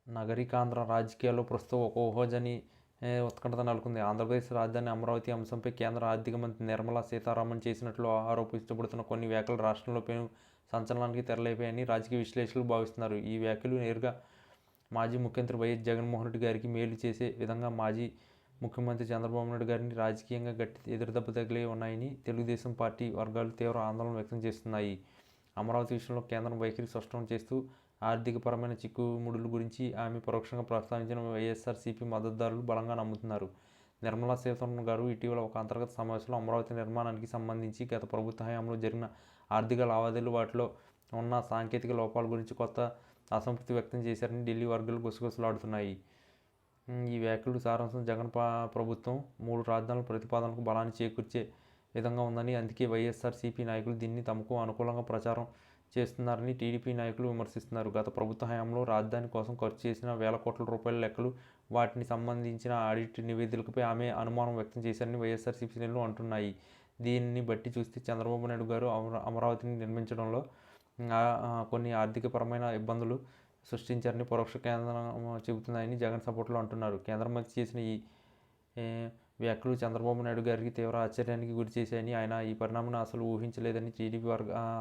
నగరికాంధ్ర రాజకీయాల్లో ప్రస్తుతం ఒక ఊహాజని ఉత్కంఠత నెలకొంది. ఆంధ్రప్రదేశ్ రాజధాని అమరావతి అంశంపై కేంద్ర ఆర్థిక మంత్రి నిర్మలా సీతారామన్ చేసినట్లు ఆరోపించబడుతున్న కొన్ని వ్యాఖ్యలు రాష్ట్రంలో పెను సంచలనానికి తెరలేపాయని రాజకీయ విశ్లేషకులు భావిస్తున్నారు. ఈ వ్యాఖ్యలు నేరుగా మాజీ ముఖ్యమంత్రి వైఎస్ జగన్మోహన్ రెడ్డి గారికి మేలు చేసే విధంగా మాజీ ముఖ్యమంత్రి చంద్రబాబు నాయుడు గారిని రాజకీయంగా గట్టి ఎదురుదెబ్బ తగిలే ఉన్నాయని తెలుగుదేశం పార్టీ వర్గాలు తీవ్ర ఆందోళన వ్యక్తం చేస్తున్నాయి. అమరావతి విషయంలో కేంద్రం వైఖరి స్పష్టం చేస్తూ ఆర్థికపరమైన చిక్కుముడుల గురించి ఆమె పరోక్షంగా ప్రస్తావించిన వైఎస్ఆర్సీపీ మద్దతుదారులు బలంగా నమ్ముతున్నారు. నిర్మలా సీతారామన్ గారు ఇటీవల ఒక అంతర్గత సమావేశంలో అమరావతి నిర్మాణానికి సంబంధించి గత ప్రభుత్వ హయాంలో జరిగిన ఆర్థిక లావాదేవీలు, వాటిలో ఉన్న సాంకేతిక లోపాల గురించి కొత్త అసంతృప్తి వ్యక్తం చేశారని ఢిల్లీ వర్గాలు గుసగుసలాడుతున్నాయి. ఈ వ్యాఖ్యలు సారాంశం జగన్ ప్రభుత్వం 3 రాజధానుల ప్రతిపాదనకు బలాన్ని చేకూర్చే విధంగా ఉందని, అందుకే వైఎస్ఆర్సీపీ నాయకులు దీన్ని తమకు అనుకూలంగా ప్రచారం చేస్తున్నారని టీడీపీ నాయకులు విమర్శిస్తున్నారు. గత ప్రభుత్వ హయాంలో రాజధాని కోసం ఖర్చు చేసిన వేల కోట్ల రూపాయల లెక్కలు, వాటిని సంబంధించిన ఆడిట్ నివేదికలపై ఆమె అనుమానం వ్యక్తం చేశారని వైఎస్ఆర్సీపీ శ్రేణులు అంటున్నాయి. దీన్ని బట్టి చూస్తే చంద్రబాబు నాయుడు గారు అమరావతిని నిర్మించడంలో కొన్ని ఆర్థికపరమైన ఇబ్బందులు సృష్టించారని పరోక్ష కేంద్రం చెబుతుందని జగన్ సపోర్టులు అంటున్నారు. కేంద్ర మంత్రి చేసిన ఈ వ్యాఖ్యలు చంద్రబాబు నాయుడు గారికి తీవ్ర ఆశ్చర్యానికి గురి చేశాయని, ఆయన ఈ పరిణామాన్ని అసలు ఊహించలేదని టీడీపీ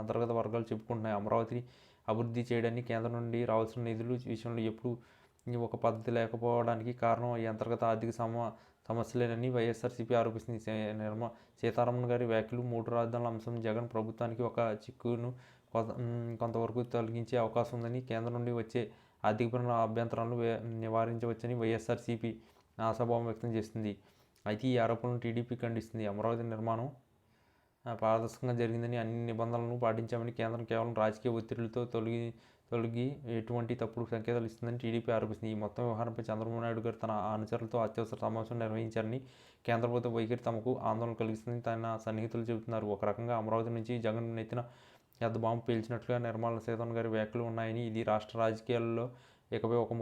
అంతర్గత వర్గాలు చెప్పుకుంటున్నాయి. అమరావతిని అభివృద్ధి చేయడానికి కేంద్రం నుండి రావాల్సిన నిధుల విషయంలో ఎప్పుడు ఒక పద్ధతి లేకపోవడానికి కారణం ఈ అంతర్గత ఆర్థిక సమస్యలేనని వైఎస్ఆర్సీపీ ఆరోపిస్తుంది. సీతారామన్ గారి వ్యాఖ్యలు 3 రాజధానుల అంశం జగన్ ప్రభుత్వానికి ఒక చిక్కును కొంతవరకు తొలగించే అవకాశం ఉందని, కేంద్రం నుండి వచ్చే ఆర్థికపరమైన అభ్యంతరాలను నివారించవచ్చని వైఎస్ఆర్సీపీ ఆశాభావం వ్యక్తం చేస్తుంది. అయితే ఈ ఆరోపణలను టీడీపీ ఖండిస్తుంది. అమరావతి నిర్మాణం పారదర్శకంగా జరిగిందని, అన్ని నిబంధనలను పాటించామని, కేంద్రం కేవలం రాజకీయ ఒత్తిడిలతో తొలగి ఎటువంటి తప్పుడు సంకేతాలు ఇస్తుందని టీడీపీ ఆరోపిస్తుంది. ఈ మొత్తం వ్యవహారంపై చంద్రబాబు నాయుడు గారు తన అనుచరులతో అత్యవసర సమావేశం నిర్వహించారని, కేంద్ర ప్రభుత్వ వైఖరి తమకు ఆందోళన కలిగిస్తుందని తన సన్నిహితులు చెబుతున్నారు. ఒక రకంగా అమరావతి నుంచి జగన్ నెత్తిన పెద్ద బాంబు పేల్చినట్లుగా నిర్మలా సీతారామన్ గారి వ్యాఖ్యలు ఉన్నాయని, ఇది రాష్ట్ర రాజకీయాల్లో ఇకపై ఒక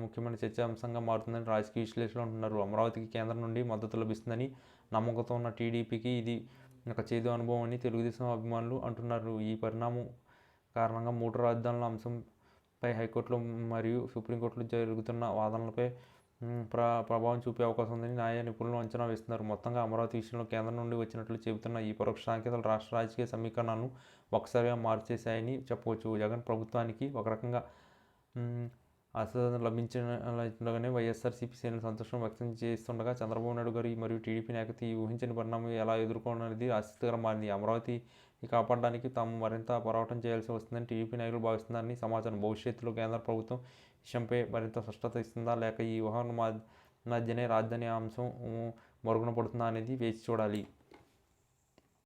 ముఖ్యమైన చర్చాంశంగా మారుతుందని రాజకీయ విశ్లేషకులు అంటున్నారు. అమరావతికి కేంద్రం నుండి మద్దతు లభిస్తుందని నమ్మకంతో ఉన్న టీడీపీకి ఇది ఒక చేదు అనుభవం అని తెలుగుదేశం అభిమానులు అంటున్నారు. ఈ పరిణామం కారణంగా 3 రాజధానుల అంశంపై హైకోర్టులో మరియు సుప్రీంకోర్టులో జరుగుతున్న వాదనలపై ప్రభావం చూపే అవకాశం ఉందని న్యాయ నిపుణులు అంచనా వేస్తున్నారు. మొత్తంగా అమరావతి విషయంలో కేంద్రం నుండి వచ్చినట్లు చెబుతున్న ఈ పరోక్ష సంకేతాలు రాష్ట్ర రాజకీయ సమీకరణాలను ఒక్కసారిగా మార్చేశాయని చెప్పవచ్చు. జగన్ ప్రభుత్వానికి ఒక రకంగా ఆశీర్వాదం లభించగానే వైఎస్ఆర్సీపీ శ్రేణులు సంతోషం వ్యక్తం చేస్తుండగా, చంద్రబాబు నాయుడు గారు మరియు టీడీపీ నాయకత్వం ఈ ఊహించని పరిణామం ఎలా ఎదుర్కోవాలనేది ఆసక్తికరంగా మారింది. అమరావతిని కాపాడడానికి తాము మరింత పోరాటం చేయాల్సి వస్తుందని టీడీపీ నాయకులు భావిస్తున్నారని సమాచారం. భవిష్యత్తులో కేంద్ర ప్రభుత్వం విషయంపై మరింత స్పష్టత ఇస్తుందా, లేక ఈ ఊహల మధ్యనే రాజధాని అంశం మరుగున పడుతుందా అనేది వేచి చూడాలి.